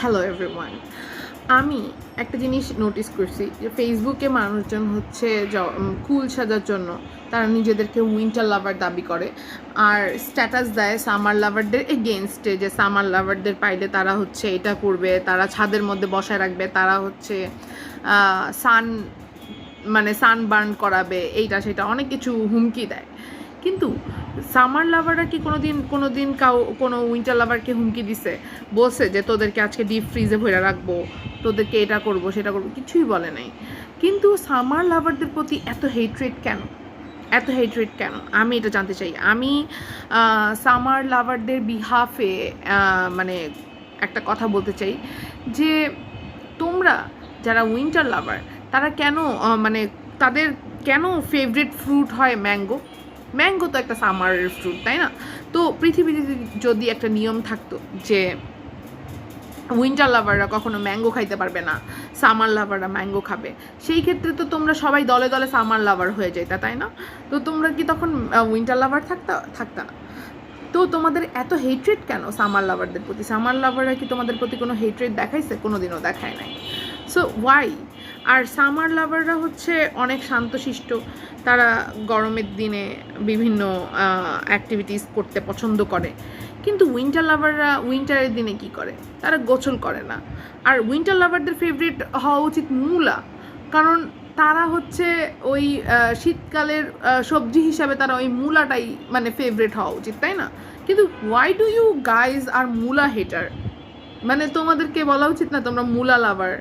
Hello everyone. আমি একটা জিনিস নোটিস করছি যে ফেসবুকে মানুষজন হচ্ছে কুল সাজার জন্য তারা নিজেদেরকে উইন্টার লাভার দাবি করে আর স্ট্যাটাস দেয় সামার লাভারদের এগেনস্টে, যে সামার লাভারদের পাইলে তারা হচ্ছে এটা করবে, তারা ছাদের মধ্যে বসায় রাখবে, তারা হচ্ছে সান সানবার্ন করাবে, এইটা সেটা অনেক কিছু হুমকি দেয়। কিন্তু সামার লাভাররা কি কোনো দিন কোনো উইন্টার লাভারকে হুমকি দিছে, বলছে যে তোদেরকে আজকে ডিপ ফ্রিজে ভরে রাখবো, তোদেরকে এটা করবো সেটা করবো? কিছুই বলে নাই। কিন্তু সামার লাভারদের প্রতি এত হেট্রেট কেন? আমি এটা জানতে চাই। আমি সামার লাভারদের বিহাফে মানে একটা কথা বলতে চাই যে তোমরা যারা উইন্টার লাভার তারা কেন তাদের কেন ফেভারিট ফ্রুট হয় ম্যাঙ্গো? ম্যাঙ্গো তো একটা সামারের ফ্রুট, তাই না? তো পৃথিবীতে যদি একটা নিয়ম থাকতো যে উইন্টার লাভাররা কখনো ম্যাঙ্গো খাইতে পারবে না, সামার লাভাররা ম্যাঙ্গো খাবে, সেই ক্ষেত্রে তো তোমরা সবাই দলে দলে সামার লাভার হয়ে যেতা, তাই না? তো তোমরা কি তখন উইন্টার লাভার থাকতা না? তো তোমাদের এত হেট্রেট কেন সামার লাভারদের প্রতি? সামার লাভাররা কি তোমাদের প্রতি কোনো হেট্রেট দেখাইছে? কোনো দিনও দেখায় নাই। So why? আর সামার লাভাররা হচ্ছে অনেক শান্তশিষ্ট, তারা গরমের দিনে বিভিন্ন অ্যাক্টিভিটিস করতে পছন্দ করে। কিন্তু উইন্টার লাভাররা উইন্টারের দিনে কি করে? তারা গোসল করে না। আর উইন্টার লাভারদের ফেভারিট হওয়া উচিত মূলা, কারণ তারা হচ্ছে ওই শীতকালের সবজি হিসাবে তারা ওই মূলাটাই ফেভারিট হওয়া উচিত, তাই না? কিন্তু ওয়াই ডু ইউ গাইজ আর মূলা হেটার? তোমাদেরকে বলা উচিত না তোমরা মূলা লাভার?